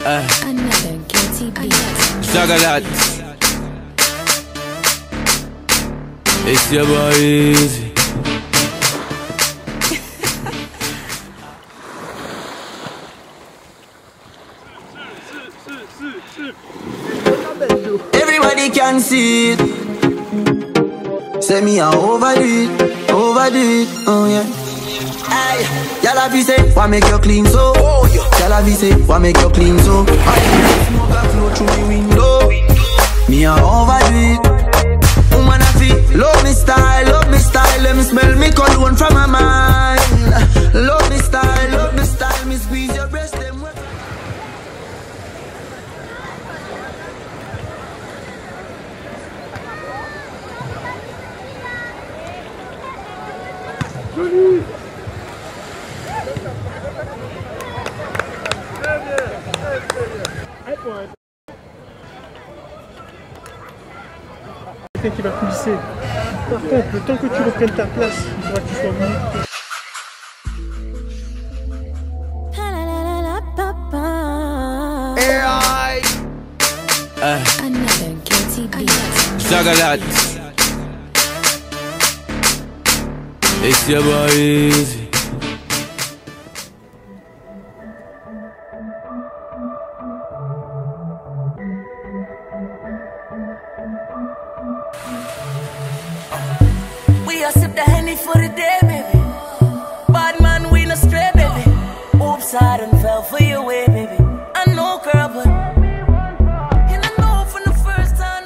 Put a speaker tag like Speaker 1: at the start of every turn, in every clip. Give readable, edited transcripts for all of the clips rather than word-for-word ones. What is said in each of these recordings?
Speaker 1: Another guilty beat.
Speaker 2: Chocolate. It's your boy Easy.
Speaker 3: Everybody can see it. Say me I overdo it, oh yeah. Hey, y'all have you say, why make you clean so? Y'all have you say, why make you clean so? I smoke a flow through the window. Me I overdo it. Woman I feel, love me style, let me smell me cologne from my mind. Love me style, me squeeze your breast them.
Speaker 4: Joli.
Speaker 5: Quelqu'un qui va coulisser. Par contre, le temps que tu reprennes ta place, il faudra que tu sois mieux.
Speaker 1: Another guilty beat.
Speaker 2: Chocolate. It's your boy Easy.
Speaker 6: We a sip the Henny for the day, baby. Bad man, we no stray, baby. Oops, I done fell for your way, baby. I know, girl, but and I know from the first time.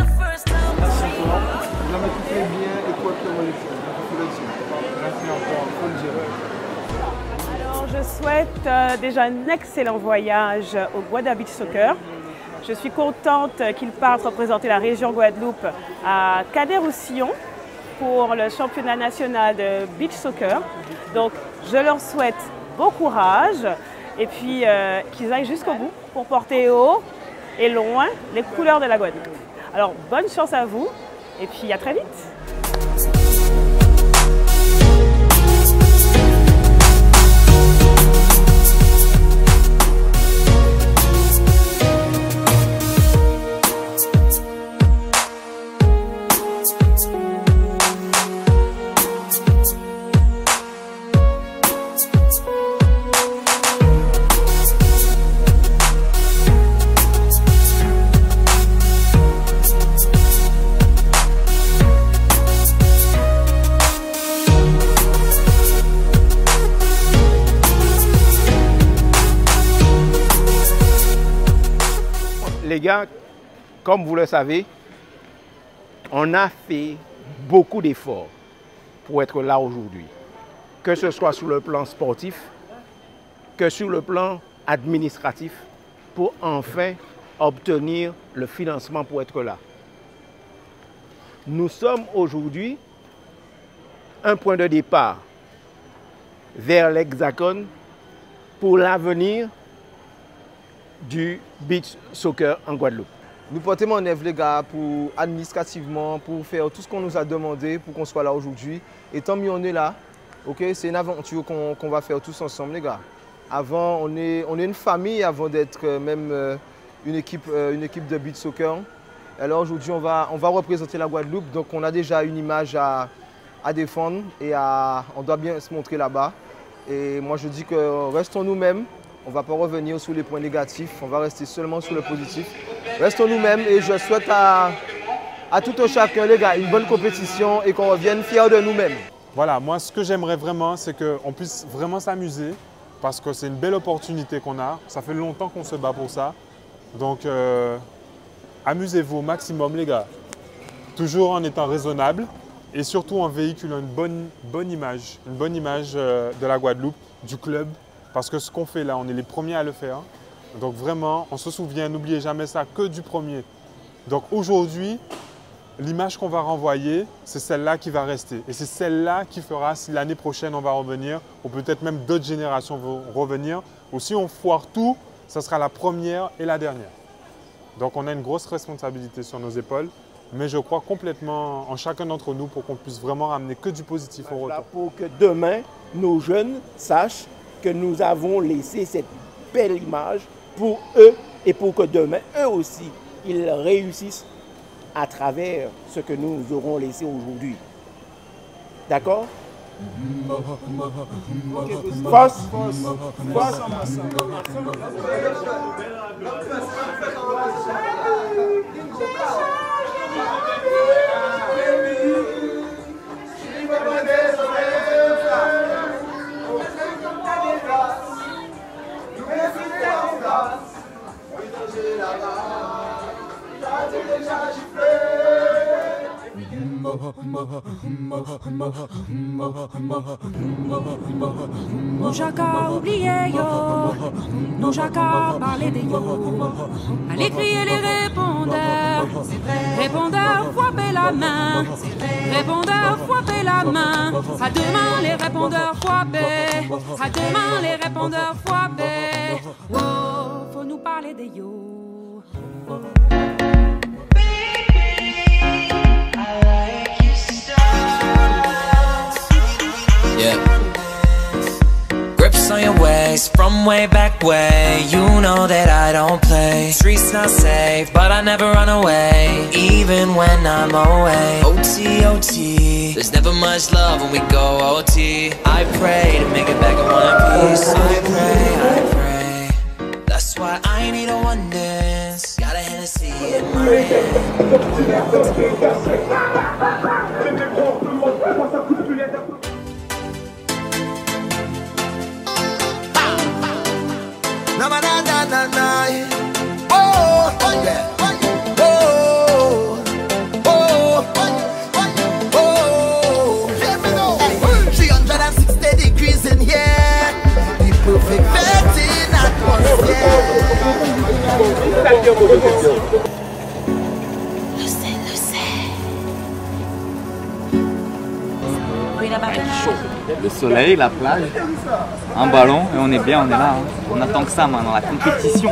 Speaker 4: Jamais tout fait bien et quoi que moi Merci encore, faut le dire.
Speaker 7: Alors, je souhaite déjà un excellent voyage au Guada Beach Soccer. Je suis contente qu'ils partent représenter la région Guadeloupe à Cadet-Roussillon pour le championnat national de beach soccer. Donc, je leur souhaite bon courage et puis qu'ils aillent jusqu'au bout pour porter haut et loin les couleurs de la Guadeloupe. Alors, bonne chance à vous et puis à très vite.
Speaker 8: Les gars, comme vous le savez, on a fait beaucoup d'efforts pour être là aujourd'hui. Que ce soit sur le plan sportif, que sur le plan administratif, pour enfin obtenir le financement pour être là. Nous sommes aujourd'hui un point de départ vers l'Hexagone pour l'avenir du beach soccer en Guadeloupe.
Speaker 4: Nous portons en œuvre les gars pour administrativement, pour faire tout ce qu'on nous a demandé pour qu'on soit là aujourd'hui. Et tant mieux on est là, ok? C'est une aventure qu'on va faire tous ensemble les gars. Avant on est une famille avant d'être même une équipe de beach soccer. Alors aujourd'hui on va représenter la Guadeloupe, donc on a déjà une image à défendre et on doit bien se montrer là-bas. Et moi je dis que restons nous-mêmes. On ne va pas revenir sur les points négatifs, on va rester seulement sur le positif. Restons nous-mêmes et je souhaite à tout un chacun, les gars, une bonne compétition et qu'on revienne fiers de nous-mêmes.
Speaker 9: Voilà, moi ce que j'aimerais vraiment, c'est qu'on puisse vraiment s'amuser parce que c'est une belle opportunité qu'on a. Ça fait longtemps qu'on se bat pour ça. Donc amusez-vous au maximum, les gars. Toujours en étant raisonnable et surtout en véhiculant une bonne image de la Guadeloupe, du club. Parce que ce qu'on fait là, on est les premiers à le faire. Donc vraiment, on se souvient, n'oubliez jamais ça, que du premier. Donc aujourd'hui, l'image qu'on va renvoyer, c'est celle-là qui va rester. Et c'est celle-là qui fera si l'année prochaine on va revenir, ou peut-être même d'autres générations vont revenir. Ou si on foire tout, ça sera la première et la dernière. Donc on a une grosse responsabilité sur nos épaules. Mais je crois complètement en chacun d'entre nous pour qu'on puisse vraiment ramener que du positif au retour.
Speaker 10: Pour que demain, nos jeunes sachent que nous avons laissé cette belle image pour eux et pour que demain, eux aussi, ils réussissent à travers ce que nous aurons laissé aujourd'hui. D'accord? Force.
Speaker 11: Nous qu'à oublier yo, nous qu'à parler de yo. Allez crier les répondeurs, répondeurs frappez la main, répondeurs frappez la main. À demain les répondeurs frappez, à demain les répondeurs frappez. Oh, faut nous parler de yo.
Speaker 12: Yeah. Grips on your waist from way back way. You know that I don't play. Streets not safe, but I never run away, even when I'm away. OT, OT. There's never much love when we go OT. I pray to make it back in one piece. I pray. That's why I need a one dance. Got a Hennessy in my hand.
Speaker 3: Na na na na na na. Oh, oh yeah. Oh, oh, oh, oh. Let me know. 360 degrees in here. The perfect vetting atmosphere.
Speaker 13: Le soleil, la plage, un ballon et on est bien, on est là. Hein. On attend que ça maintenant, la compétition.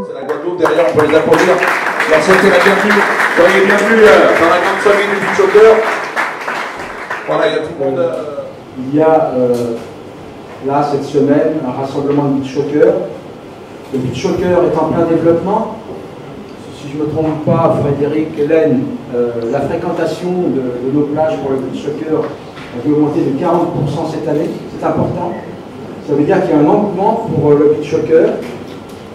Speaker 14: C'est la Guadeloupe derrière, on peut les applaudir. Leur souhaiter la bienvenue. Soyez bienvenus dans la grande famille du Beach Soccer. Voilà, il y a tout le monde.
Speaker 15: Il y a là cette semaine un rassemblement de beach soccer. Le beach soccer est en plein développement. Si je ne me trompe pas, Frédéric, Hélène, la fréquentation de nos plages pour le beach soccer a dû augmenter de 40% cette année. C'est important. Ça veut dire qu'il y a un engouement pour le beach soccer.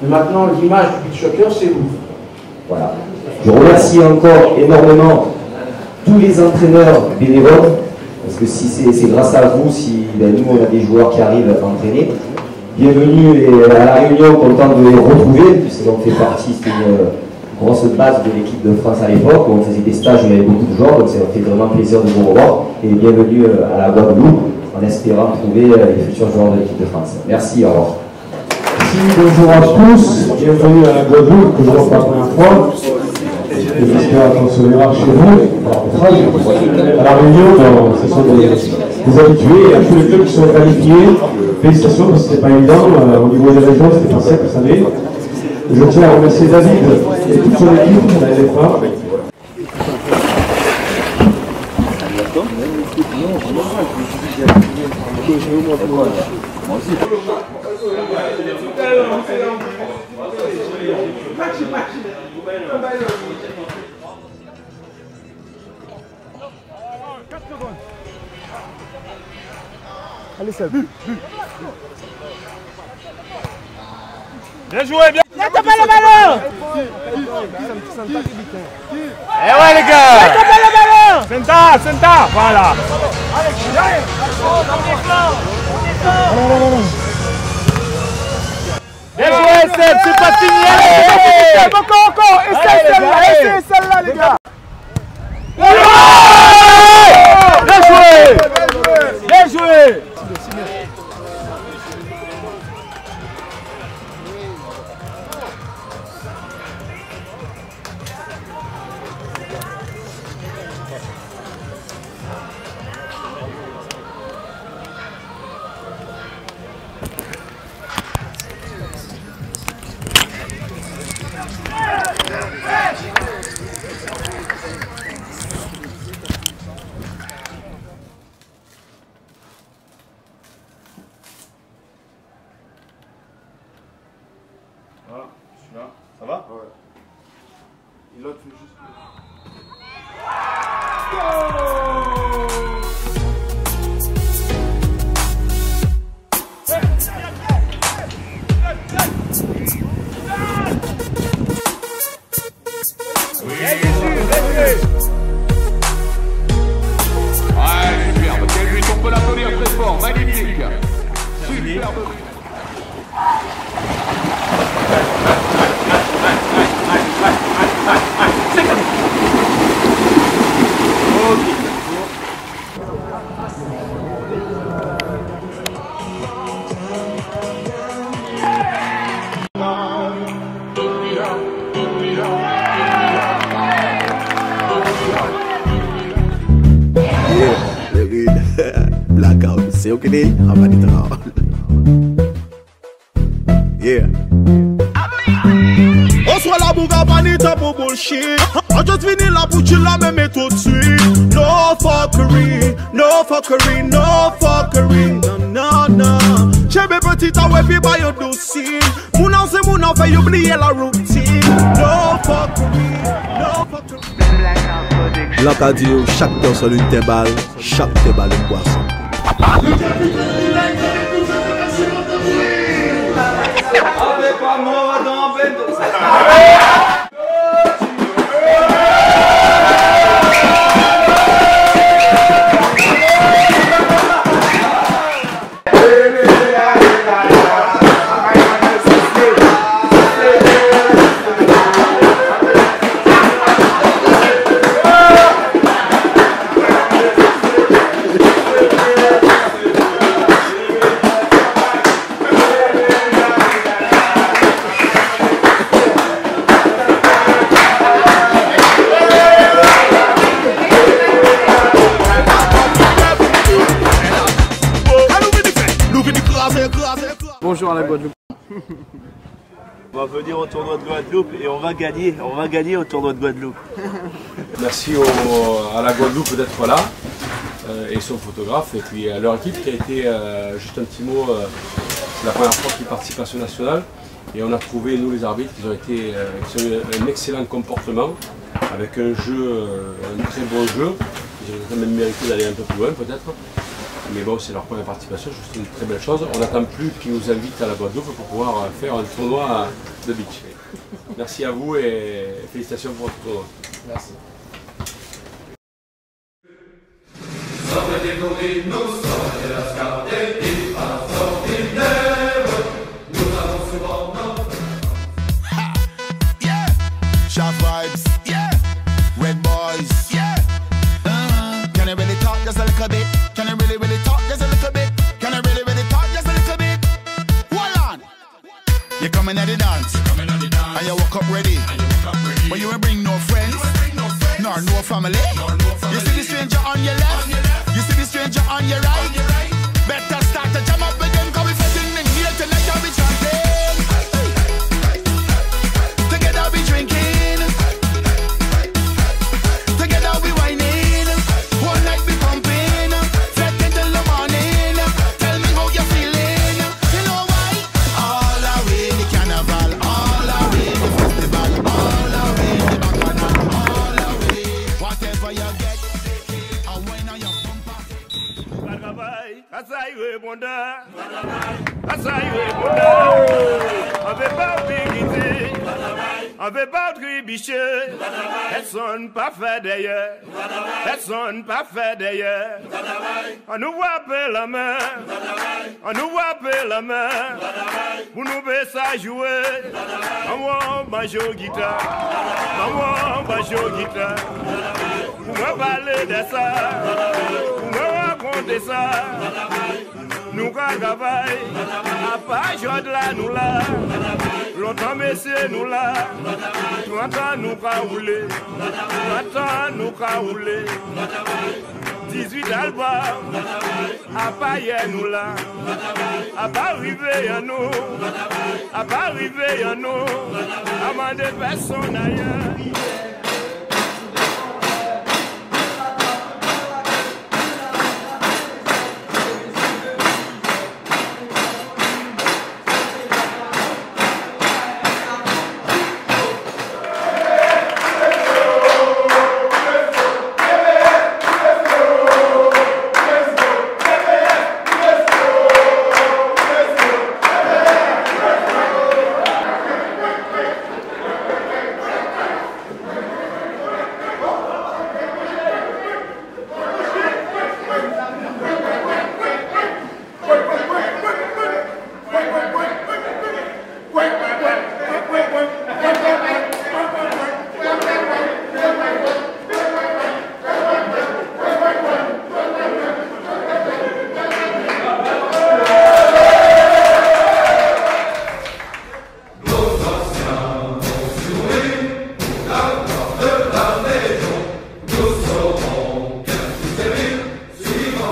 Speaker 15: Mais maintenant, l'image du beach soccer, c'est vous.
Speaker 16: Voilà. Je remercie encore énormément tous les entraîneurs bénévoles. Parce que si c'est grâce à vous, si nous on a des joueurs qui arrivent à entraîner, bienvenue à la Réunion, content de les retrouver, puisqu'on fait partie, c'était une grosse base de l'équipe de France à l'époque, où on faisait des stages où il y avait beaucoup de joueurs, donc ça fait vraiment plaisir de vous revoir, et bienvenue à la Guadeloupe, en espérant trouver les futurs joueurs de l'équipe de France. Merci, au revoir.
Speaker 15: Merci, bonjour à tous, bienvenue à la Guadeloupe, que je vois pour la première fois. J'espère qu'on se verra chez vous. À la Réunion, ce sont des habitués, et à tous les clubs qui sont qualifiés, félicitations parce que c'était pas évident, au niveau des régions, c'était pas simple, vous savez. Je tiens à remercier David et toute son équipe, la LFA.
Speaker 5: Allez, Seb.
Speaker 8: Bien joué, bien.
Speaker 5: Laisse pas le ballon.
Speaker 8: Eh ouais les gars.
Speaker 5: Laisse pas le ballon.
Speaker 8: Senta, voilà. Bien joué Seb, c'est pas fini.
Speaker 5: Allez, encore. Essaye celle-là, les gars.
Speaker 8: Bien joué. Bien joué.
Speaker 17: Blackout. C'est ok, Ravanitra. Yeah.
Speaker 18: On soit la bouga panita pour bullshit. On just fini la bouche la même tout de suite. No fuckery, no fuckery, no fuckery. No, no, no. J'ai mes petites ouais puis bah yo doucine. Mon an c'est mon an fait oublier la routine. No fuckery, no fuckery.
Speaker 17: L'Acadio, chaque personne une timbale, chaque timbale une boisson.
Speaker 2: Avec pas moi dans
Speaker 4: Bonjour à la Guadeloupe.
Speaker 19: On va venir au tournoi de Guadeloupe et on va gagner au tournoi de Guadeloupe.
Speaker 20: Merci à la Guadeloupe d'être là et son photographe et puis à leur équipe qui a été, juste un petit mot, c'est la première fois qu'ils participent à ce national et on a trouvé, nous les arbitres, qu'ils ont eu un excellent comportement avec un jeu, un très bon jeu. Ils ont même mérité d'aller un peu plus loin peut-être. Mais bon, c'est leur première participation, c'est une très belle chose. On n'attend plus qu'ils nous invitent à la Guadeloupe pour pouvoir faire un tournoi de beach. Merci à vous et félicitations pour votre tournoi. Merci.
Speaker 18: Sharp vibes, yeah. Red boys, yeah. Can I really talk just a little bit? Can I really talk just a little bit? Can I really talk just a little bit? Hold on. You coming at the dance, and you walk up ready. But you ain't bring no friends, nor no family. You see the stranger on your left, you see the stranger on your right. Better start to jam up again, cause we fighting in here tonight, I'll be chanting. Together we drinking, together we whining. One night we pumping, fretting till the morning. Tell me how you feeling. You know why? All away the carnival, all away the festival, all away the bacchanal, all away. Whatever you get, I win on your bumper. Asa iwe bonda, asa iwe bonda. On veut pas oublier, on veut pas tribicher. Personne pas fait d'ailleurs, personne pas fait d'ailleurs. On nous voit peu la main, on nous voit peu la main. Pour nous baisser à jouer, maman banjo guitare, maman banjo guitare. Pour me parler de ça, pour me raconter ça. Nous travaillons, à pas jouer de là, nous là. Longtemps, messieurs, nous là. Longtemps, nous rouler. Longtemps, nous rouler. 18 albums, à pas hier, nous là. À pas arriver à nous. À pas arriver à nous. À demander personne ailleurs.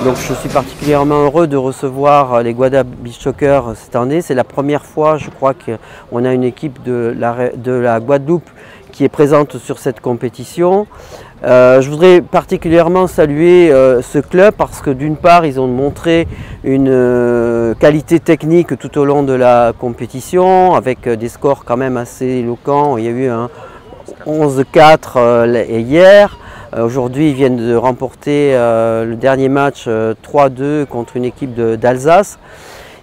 Speaker 21: Donc je suis particulièrement heureux de recevoir les Guada Beach Soccer cette année. C'est la première fois, je crois, qu'on a une équipe de la Guadeloupe qui est présente sur cette compétition. Je voudrais particulièrement saluer ce club parce que d'une part, ils ont montré une qualité technique tout au long de la compétition avec des scores quand même assez éloquents. Il y a eu un 11-4 hier. Aujourd'hui, ils viennent de remporter le dernier match 3-2 contre une équipe d'Alsace.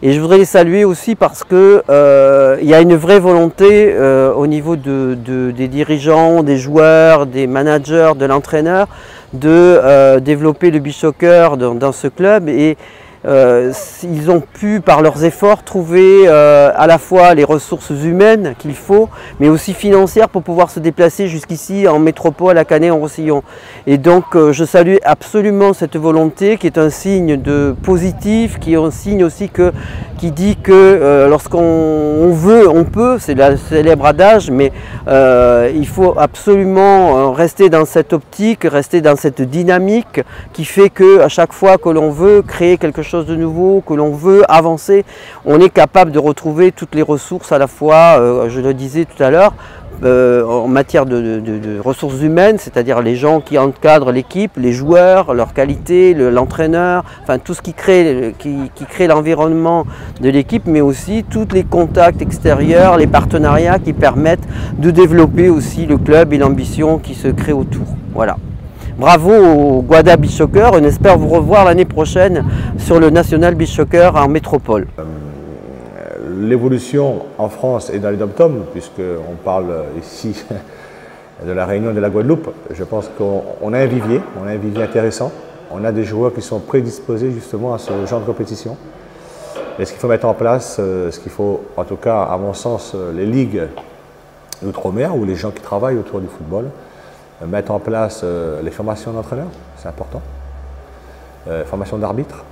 Speaker 21: Et je voudrais les saluer aussi parce qu'il y a une vraie volonté au niveau des dirigeants, des joueurs, des managers, de l'entraîneur de développer le beach soccer dans ce club. Et ils ont pu, par leurs efforts, trouver à la fois les ressources humaines qu'il faut, mais aussi financières pour pouvoir se déplacer jusqu'ici en métropole à Canet-en-Roussillon. Et donc je salue absolument cette volonté qui est un signe positif, qui est un signe aussi qui dit que lorsqu'on veut, on peut, c'est le célèbre adage, mais il faut absolument rester dans cette optique, rester dans cette dynamique qui fait qu'à chaque fois que l'on veut créer quelque chose de nouveau, que l'on veut avancer, on est capable de retrouver toutes les ressources à la fois, je le disais tout à l'heure, en matière de ressources humaines, c'est-à-dire les gens qui encadrent l'équipe, les joueurs, leur qualité, l'entraîneur, enfin tout ce qui crée l'environnement de l'équipe, mais aussi tous les contacts extérieurs, les partenariats qui permettent de développer aussi le club et l'ambition qui se crée autour. Voilà. Bravo au Guada Beach Soccer, on espère vous revoir l'année prochaine sur le National Beach Soccer en métropole.
Speaker 22: L'évolution en France et dans les dom-toms, puisqu'on parle ici de la Réunion et de la Guadeloupe, je pense qu'on a un vivier intéressant. On a des joueurs qui sont prédisposés justement à ce genre de compétition. Et ce qu'il faut mettre en place, ce qu'il faut, en tout cas à mon sens, les ligues d'outre-mer ou les gens qui travaillent autour du football, mettre en place les formations d'entraîneurs, c'est important, formation d'arbitres,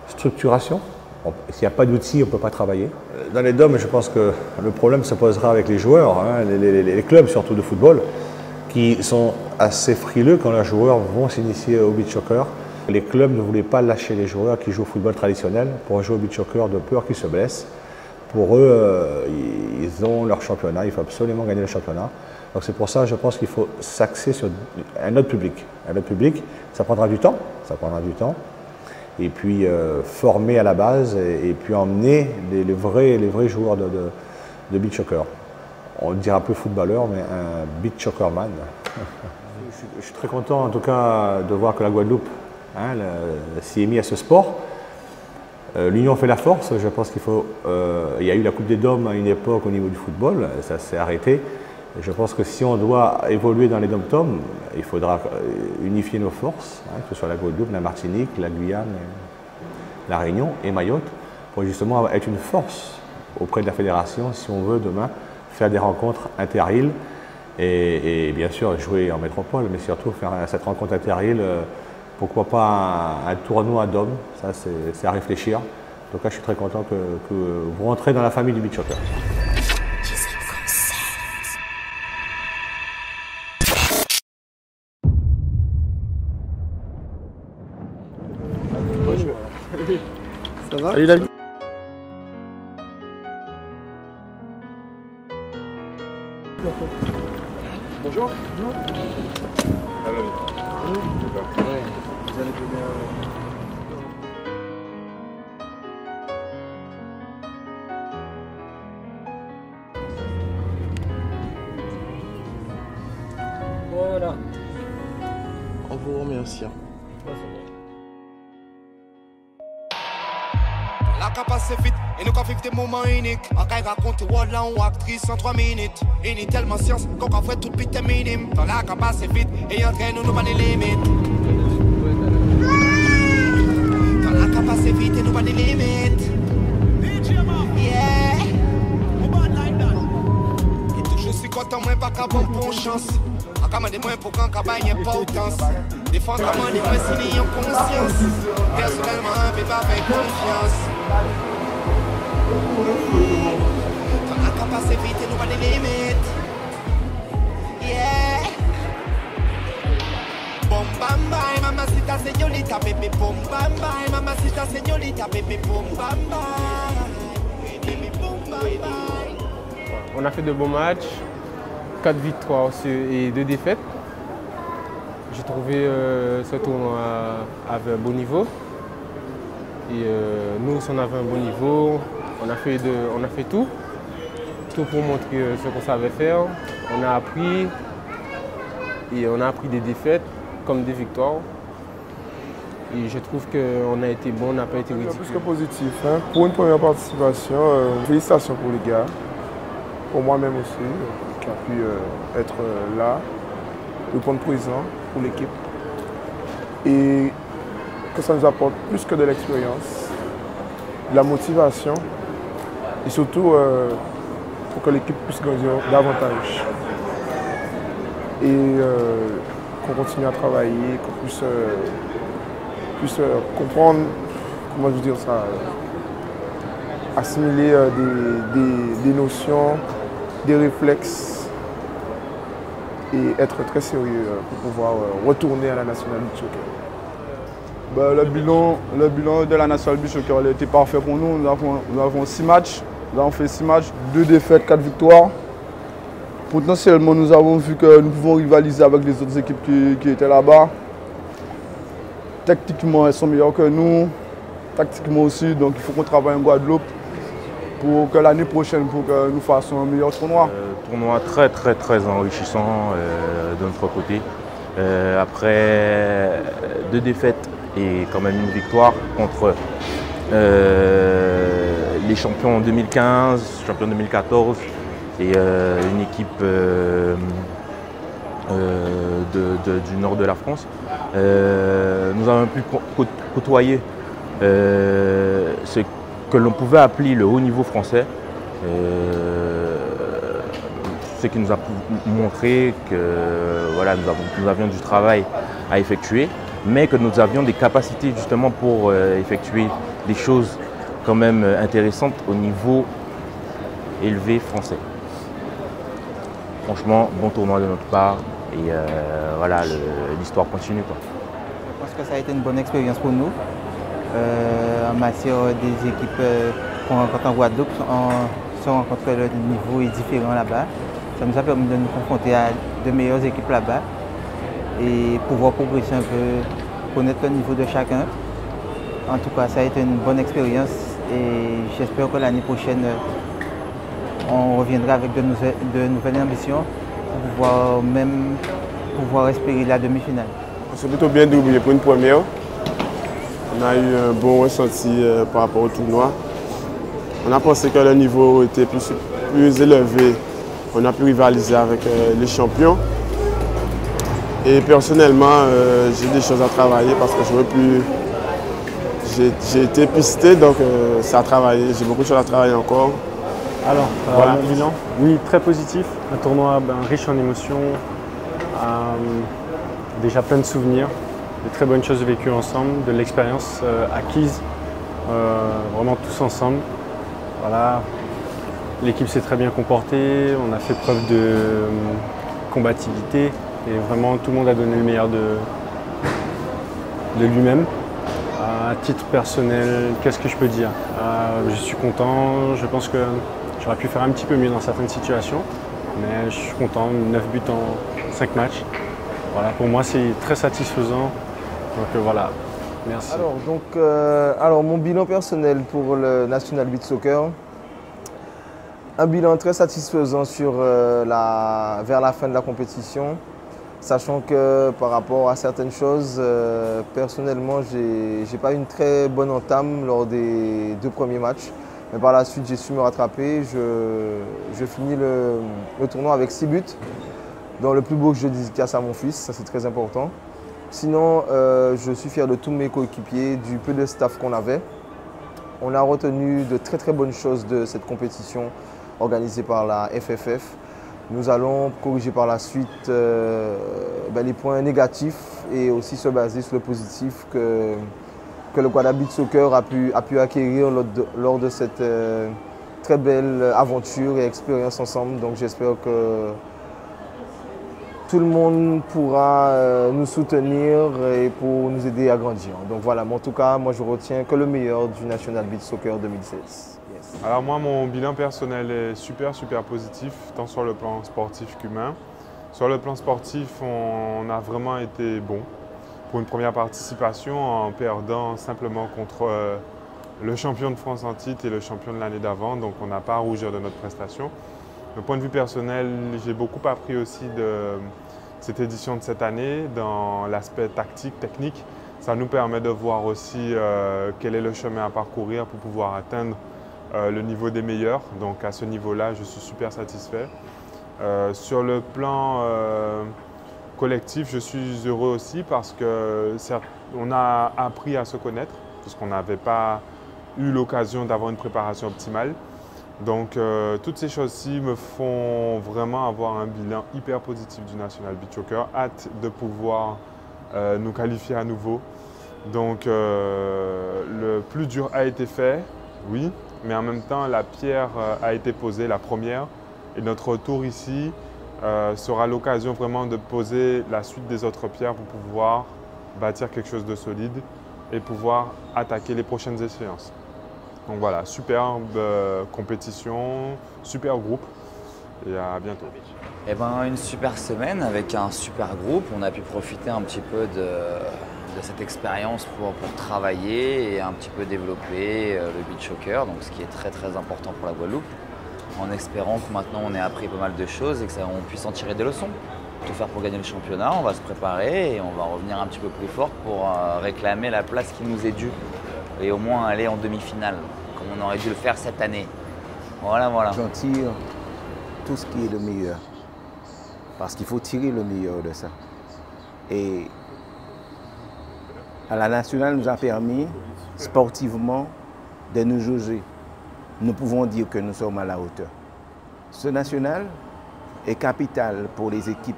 Speaker 22: structuration. S'il n'y a pas d'outils, on ne peut pas travailler. Dans les DOM, je pense que le problème se posera avec les joueurs, hein, les clubs surtout de football, qui sont assez frileux quand leurs joueurs vont s'initier au beach soccer. Les clubs ne voulaient pas lâcher les joueurs qui jouent au football traditionnel pour jouer au beach soccer de peur qu'ils se blessent. Pour eux, ils ont leur championnat, il faut absolument gagner le championnat. Donc c'est pour ça, je pense qu'il faut s'axer sur un autre public. Un autre public, ça prendra du temps, Et puis former à la base et puis emmener les vrais joueurs de beach soccer. On dirait un peu footballeur, mais un beach soccerman. Je suis très content en tout cas de voir que la Guadeloupe s'y est mis à ce sport. L'union fait la force, je pense qu'il faut... il y a eu la Coupe des Dômes à une époque au niveau du football, ça s'est arrêté. Je pense que si on doit évoluer dans les dom-toms, il faudra unifier nos forces, que ce soit la Guadeloupe, la Martinique, la Guyane, la Réunion et Mayotte, pour justement être une force auprès de la fédération si on veut demain faire des rencontres inter-îles et bien sûr jouer en métropole, mais surtout faire cette rencontre inter-îles, pourquoi pas un tournoi d'hommes, ça c'est à réfléchir. En tout cas, je suis très content que vous rentrez dans la famille du beach soccer.
Speaker 5: Ça va?
Speaker 22: Salut David.
Speaker 5: Bonjour.
Speaker 22: Voilà.
Speaker 5: On vous remercie.
Speaker 23: La capa passe vite et nous qu'on vivre des moments uniques. On va raconter Walla ou actrice en 3 minutes. Il est tellement science qu'on va faire tout pite minime. Dans la capa passe vite et entraîne nous pas les limites. Dans la capa passe vite et nous pas les limites. Yeah. Et toujours je suis content moi pas qu'à bon chance. En commandé moi pour qu'en cabagne importance. Défendre moi des fois signer en conscience. Personnellement mais pas avec confiance. Dans la capacité nous pas des limites. Yeah. Bon bam bam, maman Mamacita señorita, baby boom bam bam. Mamacita señorita, baby boom bam bam. Baby boom bam bam.
Speaker 1: On a fait de bons matchs, 4 victoires et 2 défaites. J'ai trouvé ce tournoi avait un bon niveau. Et nous aussi on avait un bon niveau. On a fait tout pour montrer ce qu'on savait faire. On a appris des défaites comme des victoires. Et je trouve qu'on a été bon, on n'a pas été ridicule.
Speaker 6: Plus que positif. Hein. Pour une première participation, félicitations pour les gars. Pour moi-même aussi, qui a pu être là, répondre présent pour l'équipe. Et que ça nous apporte plus que de l'expérience, de la motivation et surtout pour que l'équipe puisse grandir davantage. Et qu'on continue à travailler, qu'on puisse comprendre, comment je veux dire ça, assimiler des notions, des réflexes et être très sérieux pour pouvoir retourner à la National Beach Soccer.
Speaker 7: Ben, le bilan de la National Beach Soccer a été parfait pour nous. Nous avons 6 matchs. Nous avons fait 6 matchs, 2 défaites, 4 victoires. Potentiellement, nous avons vu que nous pouvons rivaliser avec les autres équipes qui étaient là-bas. Tactiquement, elles sont meilleures que nous. Tactiquement aussi, donc il faut qu'on travaille en Guadeloupe pour que l'année prochaine, pour que nous fassions un meilleur tournoi.
Speaker 24: Tournoi très enrichissant de notre côté. Après 2 défaites et quand même une victoire contre les champions en 2015, champions 2014 et une équipe du nord de la France. Nous avons pu côtoyer ce que l'on pouvait appeler le haut niveau français, ce qui nous a montré que voilà, nous avions du travail à effectuer, mais que nous avions des capacités justement pour effectuer des choses quand même intéressantes au niveau élevé français. Franchement, bon tournoi de notre part et voilà, l'histoire continue, quoi.
Speaker 25: Je pense que ça a été une bonne expérience pour nous. En matière des équipes qu'on rencontre en Guadeloupe, on rencontre le niveau est différent là-bas. Ça nous a permis de nous confronter à de meilleures équipes là-bas et pouvoir progresser un peu, connaître le niveau de chacun. En tout cas, ça a été une bonne expérience et j'espère que l'année prochaine, on reviendra avec de nouvelles ambitions pour pouvoir espérer la demi-finale.
Speaker 6: On s'est plutôt bien débrouillé pour une première. On a eu un bon ressenti par rapport au tournoi. On a pensé que le niveau était plus élevé. On a pu rivaliser avec les champions. Et personnellement, j'ai des choses à travailler parce que j'ai été pisté, donc ça a travaillé. J'ai beaucoup de choses à travailler encore.
Speaker 1: Alors,
Speaker 6: voilà.
Speaker 1: Mon bilan, oui, très positif. Un tournoi riche en émotions, déjà plein de souvenirs, de très bonnes choses vécues ensemble, de l'expérience acquise, vraiment tous ensemble. Voilà. L'équipe s'est très bien comportée, on a fait preuve de combativité et vraiment tout le monde a donné le meilleur de lui-même. À titre personnel, qu'est-ce que je peux dire? Je suis content, je pense que j'aurais pu faire un petit peu mieux dans certaines situations, mais je suis content, 9 buts en 5 matchs. Voilà, pour moi c'est très satisfaisant, donc voilà, merci.
Speaker 4: Alors, mon bilan personnel pour le National Beach Soccer, un bilan très satisfaisant vers la fin de la compétition, sachant que par rapport à certaines choses, personnellement, j'ai pas eu une très bonne entame lors des 2 premiers matchs. Mais par la suite, j'ai su me rattraper. Je finis le tournoi avec 6 buts, dont le plus beau que je dédicace à mon fils, ça c'est très important. Sinon, je suis fier de tous mes coéquipiers, du peu de staff qu'on avait. On a retenu de très bonnes choses de cette compétition organisée par la FFF. Nous allons corriger par la suite les points négatifs et aussi se baser sur le positif que le Guadeloupe Beach Soccer a pu acquérir lors de cette très belle aventure et expérience ensemble. Donc j'espère tout le monde pourra nous soutenir et pour nous aider à grandir. Donc voilà, mais en tout cas, moi je retiens que le meilleur du National Beach Soccer 2016. Yes.
Speaker 3: Alors moi, mon bilan personnel est super positif, tant sur le plan sportif qu'humain. Sur le plan sportif, on a vraiment été bon pour une première participation en perdant simplement contre le champion de France en titre et le champion de l'année d'avant, donc on n'a pas à rougir de notre prestation. Du point de vue personnel, j'ai beaucoup appris aussi de cette édition de cette année dans l'aspect tactique, technique. Ça nous permet de voir aussi quel est le chemin à parcourir pour pouvoir atteindre le niveau des meilleurs. Donc à ce niveau-là, je suis super satisfait. Sur le plan collectif, je suis heureux aussi parce qu'on a appris à se connaître, parce qu'on n'avait pas eu l'occasion d'avoir une préparation optimale. Donc toutes ces choses-ci me font vraiment avoir un bilan hyper positif du National Beach Soccer. Hâte de pouvoir nous qualifier à nouveau. Donc le plus dur a été fait, oui, mais en même temps la pierre a été posée, la première. Et notre retour ici sera l'occasion vraiment de poser la suite des autres pierres pour pouvoir bâtir quelque chose de solide et pouvoir attaquer les prochaines échéances. Donc voilà, superbe compétition, super groupe et à bientôt.
Speaker 13: Eh ben, une super semaine avec un super groupe. On a pu profiter un petit peu de cette expérience pour travailler et un petit peu développer le beach soccer, donc ce qui est très important pour la Guadeloupe, en espérant que maintenant on ait appris pas mal de choses et que on puisse en tirer des leçons. Tout faire pour gagner le championnat, on va se préparer et on va revenir un petit peu plus fort pour réclamer la place qui nous est due et au moins aller en demi-finale, comme on aurait dû le faire cette année. Voilà.
Speaker 9: J'en tire tout ce qui est le meilleur, parce qu'il faut tirer le meilleur de ça. Et à la nationale nous a permis, sportivement, de nous jauger. Nous pouvons dire que nous sommes à la hauteur. Ce national est capital pour les équipes.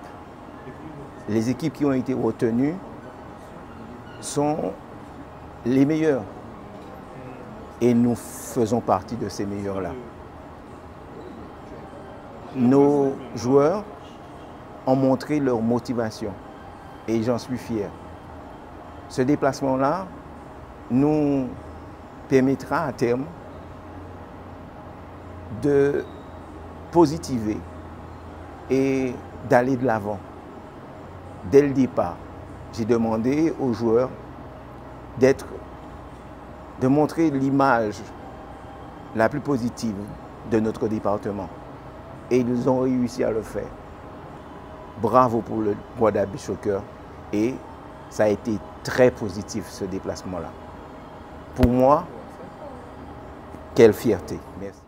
Speaker 9: Les équipes qui ont été retenues sont les meilleures. Et nous faisons partie de ces meilleurs-là. Nos joueurs ont montré leur motivation et j'en suis fier. Ce déplacement-là nous permettra à terme de positiver et d'aller de l'avant. Dès le départ, j'ai demandé aux joueurs de montrer l'image la plus positive de notre département. Et ils ont réussi à le faire. Bravo pour le Guadeloupe Beach Soccer. Et ça a été très positif ce déplacement-là. Pour moi, quelle fierté. Merci.